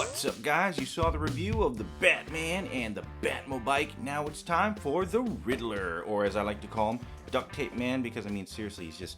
What's up, guys? You saw the review of the Batman and the Batmobile. Now it's time for the Riddler, or as I like to call him, Duct Tape Man, because I mean seriously, he's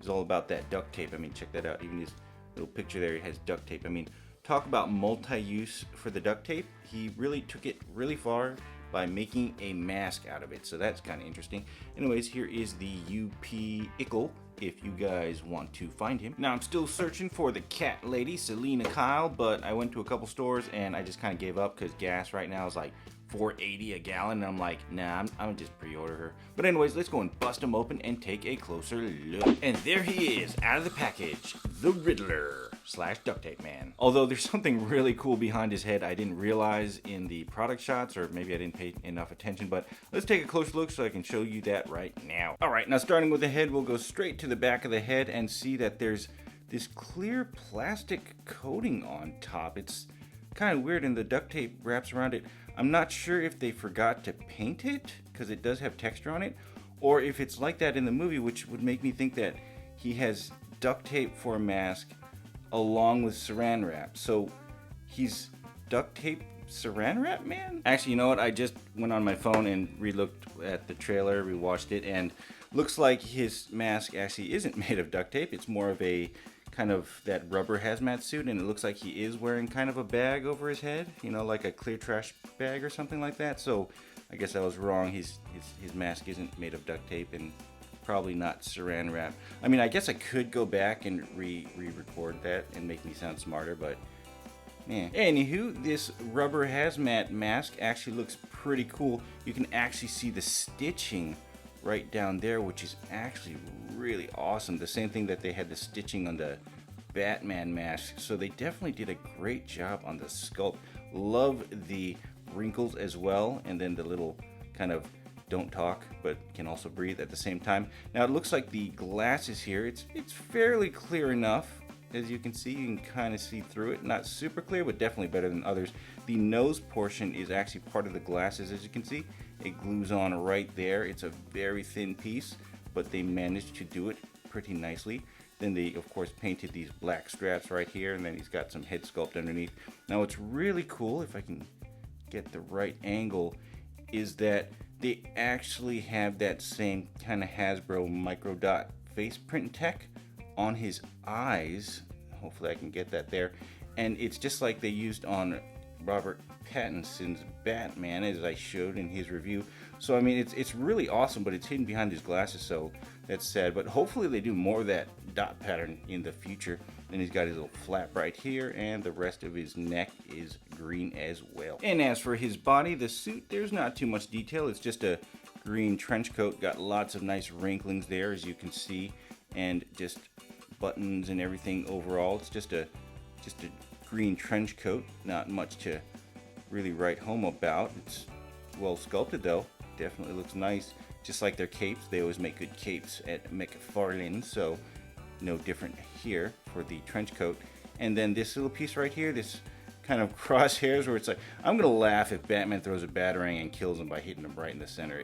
all about that duct tape. I mean, check that out. Even his little picture there, he has duct tape. I mean, talk about multi-use for the duct tape. He really took it really far by making a mask out of it, so that's kind of interesting. Anyways, here is the UP Ickle, if you guys want to find him. Now, I'm still searching for the cat lady, Selena Kyle, but I went to a couple stores and I just kind of gave up because gas right now is like $4.80 a gallon, and I'm like, nah, I'm just pre-order her. But anyways, let's go and bust him open and take a closer look. And there he is, out of the package, the Riddler / Duct Tape Man. Although there's something really cool behind his head I didn't realize in the product shots, or maybe I didn't pay enough attention, but let's take a closer look so I can show you that right now. Alright, now starting with the head, we'll go straight to the back of the head and see that there's this clear plastic coating on top. It's kind of weird, and the duct tape wraps around it. I'm not sure if they forgot to paint it, because it does have texture on it, or if it's like that in the movie, which would make me think that he has duct tape for a mask along with saran wrap. So he's duct tape saran wrap man? Actually, you know what? I just went on my phone and re-looked at the trailer, rewatched it, and looks like his mask actually isn't made of duct tape. It's more of a kind of that rubber hazmat suit, and it looks like he is wearing kind of a bag over his head, you know, like a clear trash bag or something like that. So I guess I was wrong. His mask isn't made of duct tape and probably not saran wrap. I mean, I guess I could go back and re-record that and make me sound smarter, but yeah. Anywho, this rubber hazmat mask actually looks pretty cool. You can actually see the stitching right down there, which is actually really awesome. The same thing that they had the stitching on the Batman mask. So they definitely did a great job on the sculpt. Love the wrinkles as well, and then the little kind of don't talk but can also breathe at the same time. Now it looks like the glasses here, it's fairly clear enough. As you can see, you can kind of see through it. Not super clear, but definitely better than others. The nose portion is actually part of the glasses, as you can see. It glues on right there. It's a very thin piece, but they managed to do it pretty nicely. Then they, of course, painted these black straps right here, and then he's got some head sculpt underneath. Now, what's really cool, if I can get the right angle, is that they actually have that same kind of Hasbro micro dot face print tech on his eyes. Hopefully I can get that there. And it's just like they used on Robert Pattinson's Batman, as I showed in his review. So I mean, it's really awesome, but it's hidden behind his glasses, so that's sad. But hopefully they do more of that dot pattern in the future. Then he's got his little flap right here, and the rest of his neck is green as well. And as for his body, the suit, there's not too much detail. It's just a green trench coat, got lots of nice wrinklings there, as you can see, and just buttons and everything overall. It's just a green trench coat, not much to really write home about. It's well sculpted though, definitely looks nice. Just like their capes, they always make good capes at McFarlane, so no different here for the trench coat. And then this little piece right here, this kind of crosshairs, where it's like, I'm gonna laugh if Batman throws a batarang and kills him by hitting him right in the center.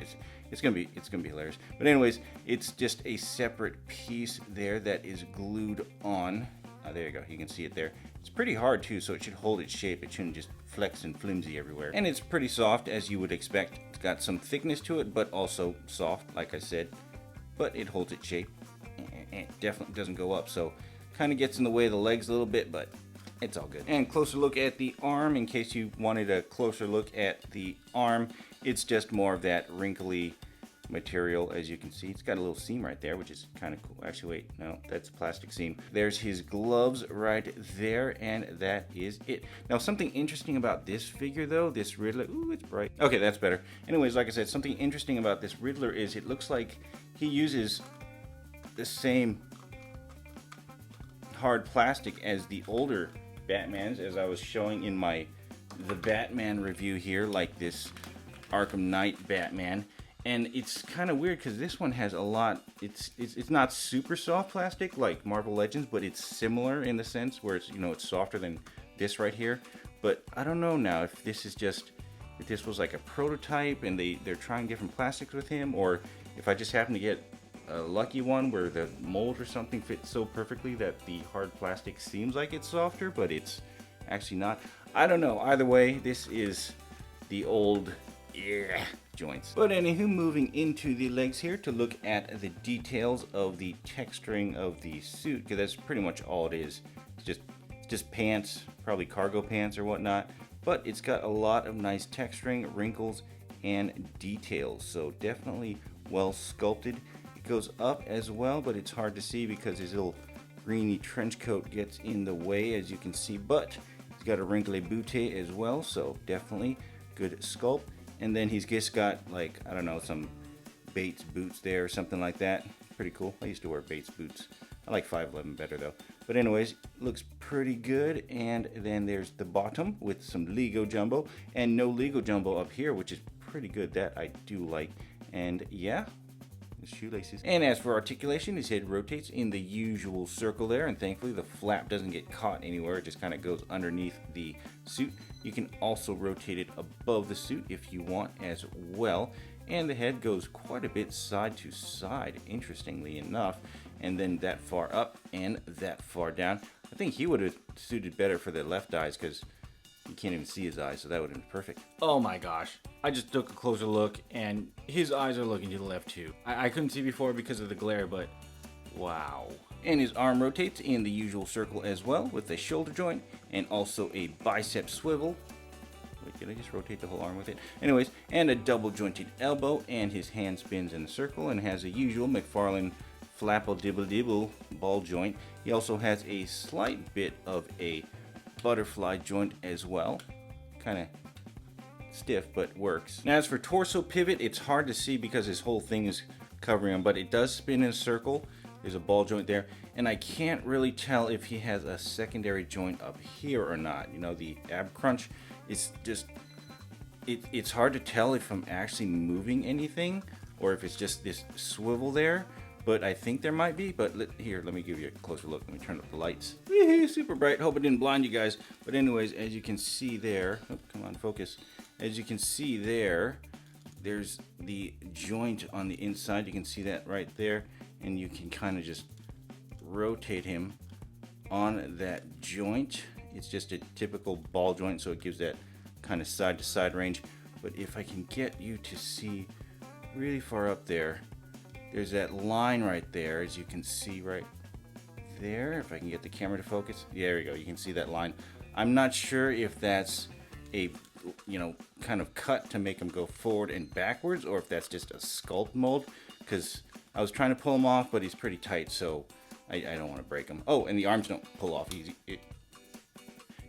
It's gonna be hilarious. But anyways, it's just a separate piece there that is glued on. There you go, you can see it there. It's pretty hard too, so it should hold its shape. It shouldn't just flex and flimsy everywhere. And it's pretty soft, as you would expect. It's got some thickness to it, but also soft, like I said. But it holds its shape, and it definitely doesn't go up, so kind of gets in the way of the legs a little bit, but it's all good. And closer look at the arm, in case you wanted a closer look at the arm. It's just more of that wrinkly material, as you can see. It's got a little seam right there, which is kind of cool. Actually, wait, no, that's a plastic seam. There's his gloves right there, and that is it. Now, something interesting about this figure, though, this Riddler, ooh, it's bright. Okay, that's better. Anyways, like I said, something interesting about this Riddler is it looks like he uses the same hard plastic as the older Batmans, as I was showing in the Batman review here, like this Arkham Knight Batman. And it's kind of weird because this one has a lot, it's not super soft plastic like Marvel Legends, but it's similar in the sense where it's, you know, it's softer than this right here. But I don't know now if this is just, if this was like a prototype and they're trying different plastics with him, or if I just happen to get a lucky one where the mold or something fits so perfectly that the hard plastic seems like it's softer, but it's actually not. I don't know. Either way, this is the old joints. But anywho, moving into the legs here to look at the details of the texturing of the suit, because that's pretty much all it is. It's just pants, probably cargo pants or whatnot, but it's got a lot of nice texturing, wrinkles, and details. So definitely well sculpted. It goes up as well, but it's hard to see because his little greeny trench coat gets in the way, as you can see, but he's got a wrinkly bootay as well, so definitely good sculpt. And then he's just got, like, I don't know, some Bates boots there or something like that. Pretty cool. I used to wear Bates boots. I like 511 better though. But anyways, looks pretty good. And then there's the bottom with some Lego Jumbo and no Lego Jumbo up here, which is pretty good. That I do like. And yeah, his shoelaces. And as for articulation, his head rotates in the usual circle there, and thankfully the flap doesn't get caught anywhere. It just kind of goes underneath the suit. You can also rotate it above the suit if you want as well. And the head goes quite a bit side to side, interestingly enough, and then that far up and that far down. I think he would have suited better for the left eyes because you can't even see his eyes, so that would have been perfect. Oh my gosh. I just took a closer look and his eyes are looking to the left too. I couldn't see before because of the glare, but wow. And his arm rotates in the usual circle as well with a shoulder joint and also a bicep swivel. Wait, did I just rotate the whole arm with it? Anyways, and a double jointed elbow, and his hand spins in a circle and has a usual McFarlane flapple dibble dibble ball joint. He also has a slight bit of a butterfly joint as well. Kind of stiff, but works. Now as for torso pivot, it's hard to see because his whole thing is covering him, but it does spin in a circle. There's a ball joint there, and I can't really tell if he has a secondary joint up here or not. You know, the ab crunch is just, it's hard to tell if I'm actually moving anything or if it's just this swivel there, but I think there might be. But here, let me give you a closer look. Let me turn up the lights. Super bright. Hope it didn't blind you guys. But anyways, as you can see there, oh, come on, focus. As you can see there, there's the joint on the inside. You can see that right there, and you can kind of just rotate him on that joint. It's just a typical ball joint, so it gives that kind of side to side range. But if I can get you to see really far up there, there's that line right there, as you can see right there. If I can get the camera to focus, yeah, there we go. You can see that line. I'm not sure if that's a, you know, kind of cut to make him go forward and backwards, or if that's just a sculpt mold, because I was trying to pull him off, but he's pretty tight, so I don't want to break him. Oh, and the arms don't pull off easy.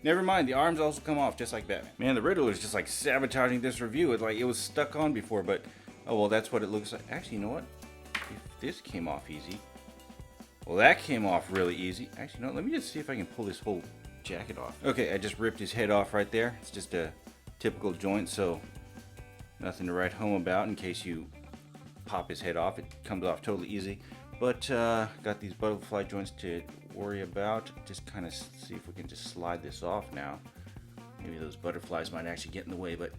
Never mind, the arms also come off just like Batman. Man, the Riddler is just like sabotaging this review. It's like it was stuck on before, but oh well, that's what it looks like. Actually, you know what? If this came off easy, well, that came off really easy. Actually, no, let me just see if I can pull this whole jacket off. Okay, I just ripped his head off right there. It's just a typical joint, so nothing to write home about in case you pop his head off. It comes off totally easy. But got these butterfly joints to worry about. Just kind of see if we can just slide this off now. Maybe those butterflies might actually get in the way, but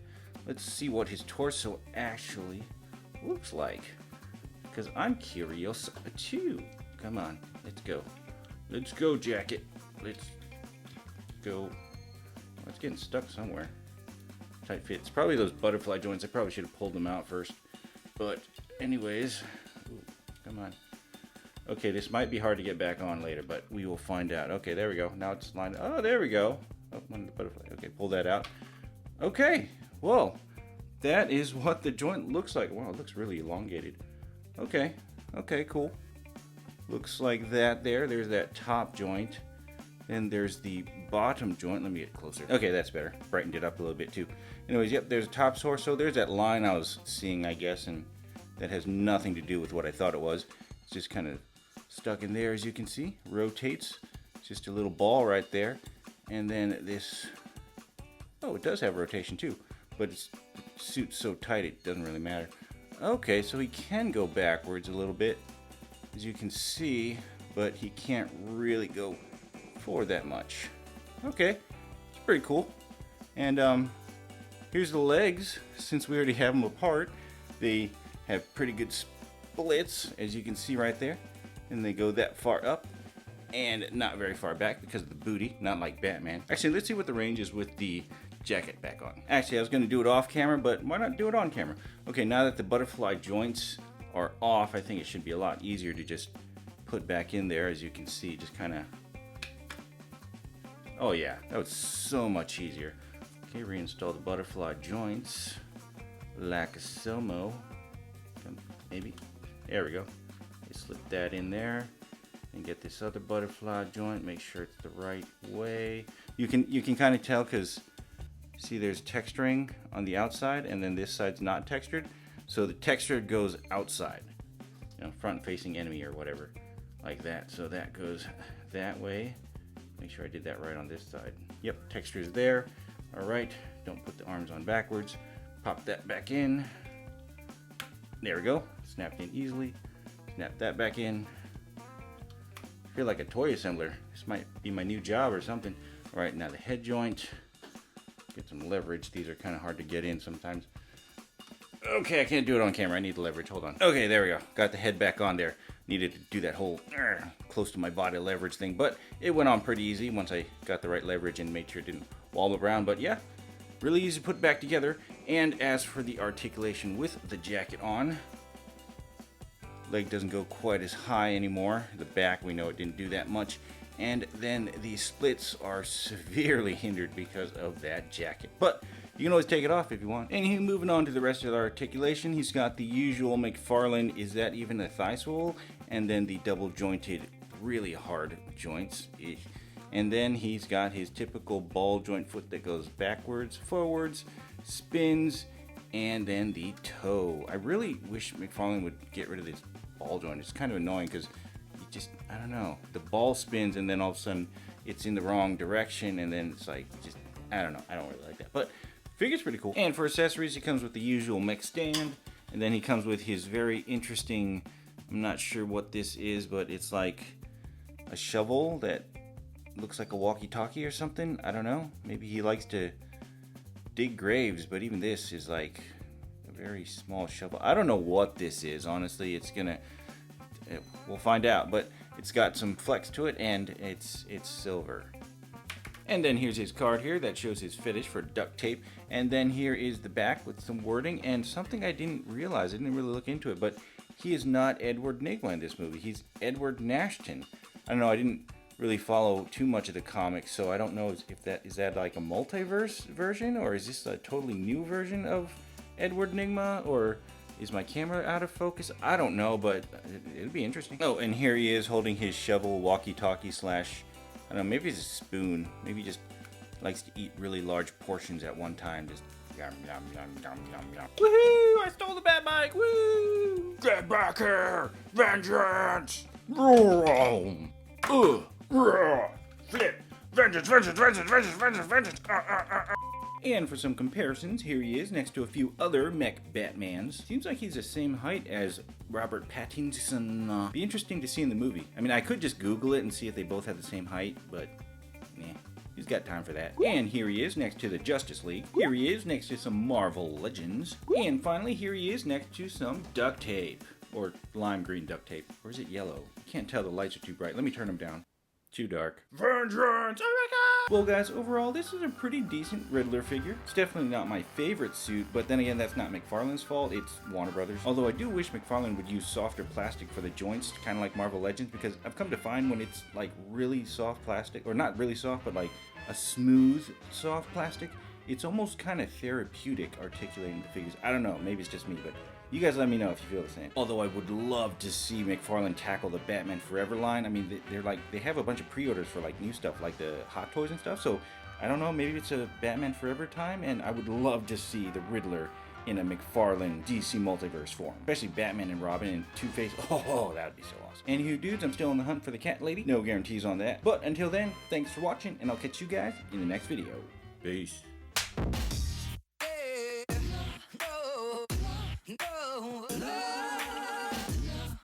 let's see what his torso actually looks like, because I'm curious too. Come on, let's go. Let's go, jacket. Let's go. Oh, it's getting stuck somewhere. Tight fit. It's probably those butterfly joints. I probably should have pulled them out first. But anyways, ooh, come on. Okay, this might be hard to get back on later, but we will find out. Okay, there we go. Now it's lined. Oh, there we go. Oh, one of the butterfly. Okay, pull that out. Okay, well, that is what the joint looks like. Wow, it looks really elongated. Okay, cool. Looks like that there. There's that top joint. Then there's the bottom joint. Let me get closer. Okay, that's better. Brightened it up a little bit too. Anyways, yep, there's a top torso. There's that line I was seeing, I guess, and that has nothing to do with what I thought it was. It's just kind of stuck in there, as you can see. Rotates. It's just a little ball right there. And then this, oh, it does have rotation too, but the suit's so tight it doesn't really matter. Okay, so he can go backwards a little bit, as you can see, but he can't really go forward that much. Okay, it's pretty cool. And here's the legs. Since we already have them apart, they have pretty good splits, as you can see right there. And they go that far up and not very far back because of the booty, not like Batman. Actually, let's see what the range is with the jacket back on. Actually, I was going to do it off camera, but why not do it on camera? Okay, now that the butterfly joints are off, I think it should be a lot easier to just put back in there. As you can see, just kind of, oh yeah, that was so much easier. Okay, reinstall the butterfly joints like so. Maybe, there we go. Slip that in there and get this other butterfly joint, make sure it's the right way. You can kind of tell because see there's texturing on the outside and then this side's not textured, so the texture goes outside, you know, front facing enemy or whatever, like that. So that goes that way. Make sure I did that right on this side. Yep, texture is there. All right, don't put the arms on backwards. Pop that back in. There we go, snapped in easily. Snap that back in. I feel like a toy assembler. This might be my new job or something. All right, now the head joint. Get some leverage. These are kind of hard to get in sometimes. Okay, I can't do it on camera. I need the leverage. Hold on. Okay, there we go. Got the head back on there. Needed to do that whole close to my body leverage thing, but it went on pretty easy once I got the right leverage and made sure it didn't wobble around. But yeah, really easy to put back together. And as for the articulation with the jacket on, leg doesn't go quite as high anymore. The back, we know it didn't do that much. And then the splits are severely hindered because of that jacket. But you can always take it off if you want. And moving on to the rest of the articulation, he's got the usual McFarlane, is that even a thigh swivel? And then the double jointed, really hard joints. And then he's got his typical ball joint foot that goes backwards, forwards, spins, and then the toe. I really wish McFarlane would get rid of this ball joint. It's kind of annoying because you just, I don't know, the ball spins and then all of a sudden it's in the wrong direction and then it's like, just, I don't know, I don't really like that. But figure's pretty cool. And for accessories, he comes with the usual mech stand, and then he comes with his very interesting, I'm not sure what this is, but it's like a shovel that looks like a walkie-talkie or something. I don't know. Maybe he likes to dig graves, but even this is like a very small shovel. I don't know what this is, honestly. We'll find out, but it's got some flex to it, and it's silver. And then here's his card here that shows his fetish for duct tape. And then here is the back with some wording and something I didn't realize. I didn't really look into it, but he is not Edward Nygma in this movie. He's Edward Nashton. I don't know. I didn't really follow too much of the comics, so I don't know if that is that like a MultiVerse version, or is this a totally new version of Edward Nygma, or is my camera out of focus? I don't know, but it'll be interesting. Oh, and here he is holding his shovel, walkie-talkie slash, I don't know, maybe it's a spoon. Maybe he just likes to eat really large portions at one time. Just yum, yum, yum, yum, yum, yum. Woohoo! I stole the bat bike! Woo! Get back here! Vengeance! Flip! Vengeance, vengeance, vengeance, vengeance, vengeance, vengeance! And for some comparisons, here he is next to a few other mech Batmans. Seems like he's the same height as Robert Pattinson. Be interesting to see in the movie. I mean, I could just Google it and see if they both have the same height, but he's got time for that. And here he is next to the Justice League. Here he is next to some Marvel Legends. And finally, here he is next to some duct tape. Or lime green duct tape. Or is it yellow? I can't tell, the lights are too bright. Let me turn them down. Too dark. Vengeance! Oh my god! Well guys, overall this is a pretty decent Riddler figure. It's definitely not my favorite suit, but then again that's not McFarlane's fault, it's Warner Brothers. Although I do wish McFarlane would use softer plastic for the joints, kind of like Marvel Legends, because I've come to find when it's like really soft plastic, or not really soft, but like a smooth soft plastic, it's almost kind of therapeutic articulating the figures. I don't know, maybe it's just me, but you guys let me know if you feel the same. Although I would love to see McFarlane tackle the Batman Forever line. I mean, they have a bunch of pre-orders for like new stuff, like the Hot Toys and stuff. So I don't know, maybe it's a Batman Forever time, and I would love to see the Riddler in a McFarlane DC multiverse form, especially Batman and Robin and Two-Face. Oh, that would be so awesome. Anywho, dudes, I'm still on the hunt for the cat lady. No guarantees on that. But until then, thanks for watching, and I'll catch you guys in the next video. Peace.